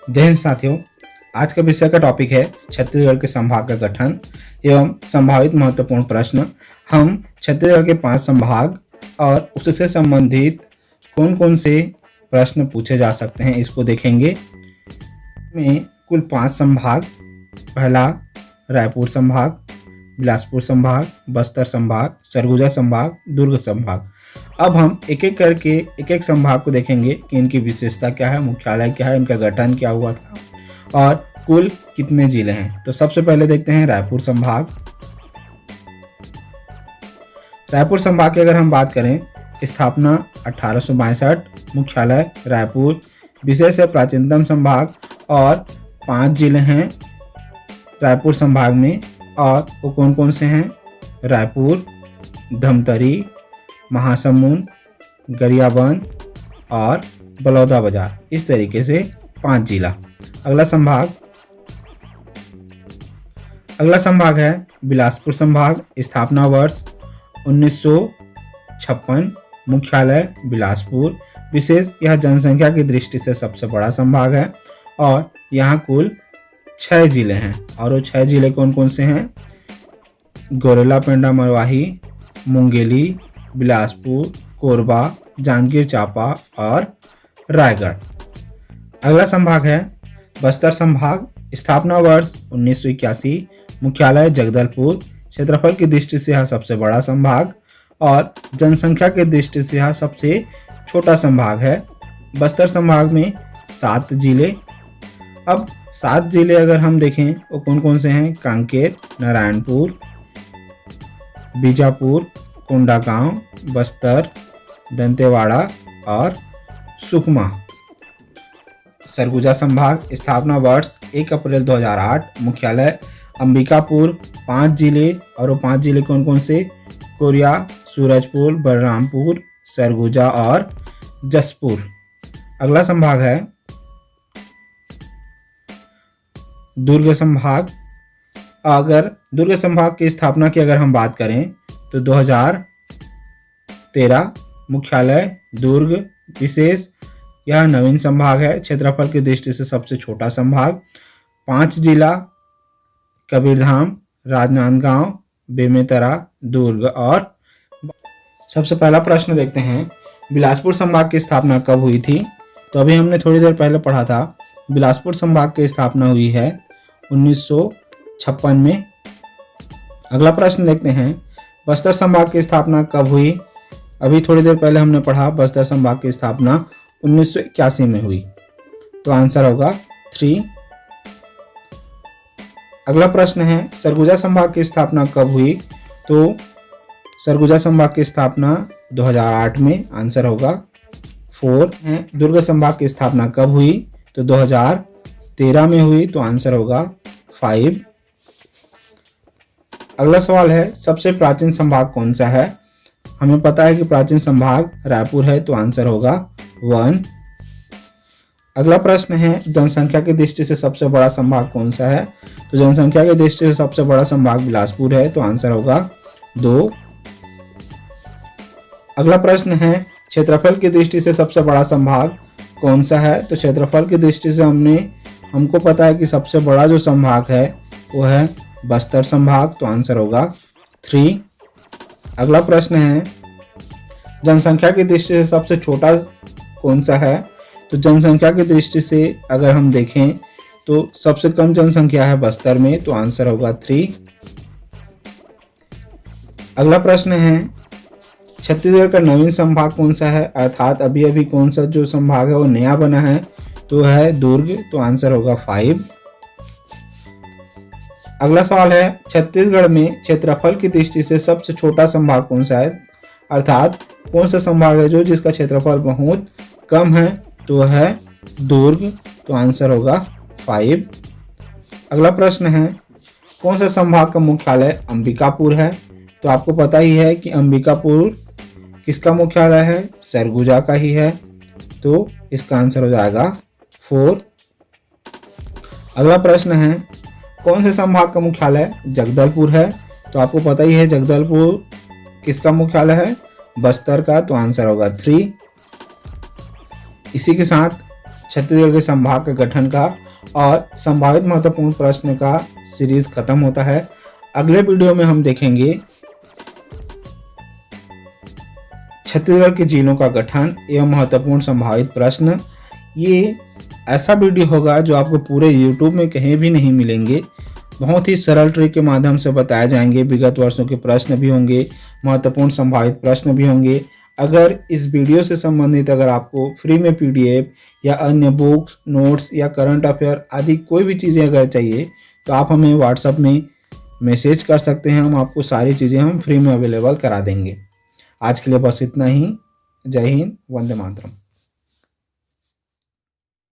जय हिंद साथियों। आज का विषय का टॉपिक है छत्तीसगढ़ के संभाग का गठन एवं संभावित महत्वपूर्ण प्रश्न। हम छत्तीसगढ़ के 5 संभाग और उससे संबंधित कौन कौन से प्रश्न पूछे जा सकते हैं इसको देखेंगे। में कुल 5 संभाग, पहला रायपुर संभाग, बिलासपुर संभाग, बस्तर संभाग, सरगुजा संभाग, दुर्ग संभाग। अब हम एक एक करके एक एक संभाग को देखेंगे कि इनकी विशेषता क्या है, मुख्यालय क्या है, इनका गठन क्या हुआ था और कुल कितने जिले हैं। तो सबसे पहले देखते हैं रायपुर संभाग। रायपुर संभाग की अगर हम बात करें, स्थापना 1862, मुख्यालय रायपुर, विशेष है प्राचीनतम संभाग और 5 जिले हैं रायपुर संभाग में। और वो कौन कौन से हैं? रायपुर, धमतरी, महासमुंद, गरियाबंद और बलौदाबाजार। इस तरीके से 5 जिला। अगला संभाग है बिलासपुर संभाग। स्थापना वर्ष 1956, मुख्यालय बिलासपुर, विशेष यह जनसंख्या की दृष्टि से सबसे बड़ा संभाग है और यहाँ कुल 6 जिले हैं। और वो 6 जिले कौन कौन से हैं? गौरेला, पेंड्रा, मरवाही, मुंगेली, बिलासपुर, कोरबा, जांजगीर चांपा और रायगढ़। अगला संभाग है बस्तर संभाग। स्थापना वर्ष 1981, मुख्यालय जगदलपुर, क्षेत्रफल की दृष्टि से यह सबसे बड़ा संभाग और जनसंख्या की दृष्टि से यह सबसे छोटा संभाग है। बस्तर संभाग में 7 जिले। अब 7 जिले अगर हम देखें वो कौन कौन से हैं? कांकेर, नारायणपुर, बीजापुर, कोंडागांव, बस्तर, दंतेवाड़ा और सुकमा। सरगुजा संभाग। स्थापना वर्ष 1 अप्रैल 2008, मुख्यालय अंबिकापुर, 5 जिले। और वो 5 जिले कौन कौन से? कोरिया, सूरजपुर, बलरामपुर, सरगुजा और जसपुर। अगला संभाग है दुर्ग संभाग। अगर दुर्ग संभाग की स्थापना की अगर हम बात करें तो 2013, मुख्यालय दुर्ग, विशेष यह नवीन संभाग है, क्षेत्रफल की दृष्टि से सबसे छोटा संभाग, 5 जिला कबीरधाम, राजनांदगांव, बेमेतरा, दुर्ग। और सबसे पहला प्रश्न देखते हैं, बिलासपुर संभाग की स्थापना कब हुई थी? तो अभी हमने थोड़ी देर पहले पढ़ा था, बिलासपुर संभाग की स्थापना हुई है 1956 में। अगला प्रश्न देखते हैं, बस्तर संभाग की स्थापना कब हुई? अभी थोड़ी देर पहले हमने पढ़ा बस्तर संभाग की स्थापना 1981 में हुई, तो आंसर होगा 3। अगला प्रश्न है, सरगुजा संभाग की स्थापना कब हुई? तो सरगुजा संभाग की स्थापना 2008 में, आंसर होगा 4 है। दुर्ग संभाग की स्थापना कब हुई? तो 2013 में हुई, तो आंसर होगा 5। अगला सवाल है, सबसे प्राचीन संभाग कौन सा है? हमें पता है कि प्राचीन संभाग रायपुर है, तो आंसर होगा 1। अगला प्रश्न है, जनसंख्या की दृष्टि से सबसे बड़ा संभाग कौन सा है? तो जनसंख्या की दृष्टि से सबसे बड़ा संभाग बिलासपुर है, तो आंसर होगा 2। अगला प्रश्न है, क्षेत्रफल की दृष्टि से सबसे बड़ा संभाग कौन सा है? तो क्षेत्रफल की दृष्टि से हमको पता है कि सबसे बड़ा जो संभाग है वो है बस्तर संभाग, तो आंसर होगा 3। अगला प्रश्न है, जनसंख्या की दृष्टि से सबसे छोटा कौन सा है? तो जनसंख्या की दृष्टि से अगर हम देखें तो सबसे कम जनसंख्या है बस्तर में, तो आंसर होगा 3। अगला प्रश्न है, छत्तीसगढ़ का नवीन संभाग कौन सा है? अर्थात अभी अभी कौन सा जो संभाग है वो नया बना है, तो है दुर्ग, तो आंसर होगा 5। अगला सवाल है, छत्तीसगढ़ में क्षेत्रफल की दृष्टि से सबसे छोटा संभाग कौन सा है? अर्थात कौन सा संभाग है जो जिसका क्षेत्रफल बहुत कम है? तो है दुर्ग, तो आंसर होगा 5। अगला प्रश्न है, कौन सा संभाग का मुख्यालय अंबिकापुर है? तो आपको पता ही है कि अंबिकापुर किसका मुख्यालय है? सरगुजा का ही है, तो इसका आंसर हो जाएगा 4। अगला प्रश्न है, कौन से संभाग का मुख्यालय जगदलपुर है? तो आपको पता ही है जगदलपुर किसका मुख्यालय है? बस्तर का, तो आंसर होगा 3। इसी के साथ छत्तीसगढ़ के संभाग के गठन का और संभावित महत्वपूर्ण प्रश्न का सीरीज खत्म होता है। अगले वीडियो में हम देखेंगे छत्तीसगढ़ के जिलों का गठन एवं महत्वपूर्ण संभावित प्रश्न। ये ऐसा वीडियो होगा जो आपको पूरे यूट्यूब में कहीं भी नहीं मिलेंगे। बहुत ही सरल ट्रिक के माध्यम से बताए जाएंगे। विगत वर्षों के प्रश्न भी होंगे, महत्वपूर्ण संभावित प्रश्न भी होंगे। अगर इस वीडियो से संबंधित अगर आपको फ्री में पीडीएफ या अन्य बुक्स, नोट्स या करंट अफेयर आदि कोई भी चीज़ें अगर चाहिए तो आप हमें व्हाट्सएप में मैसेज कर सकते हैं। हम आपको सारी चीज़ें हम फ्री में अवेलेबल करा देंगे। आज के लिए बस इतना ही। जय हिंद, वंदे मातरम।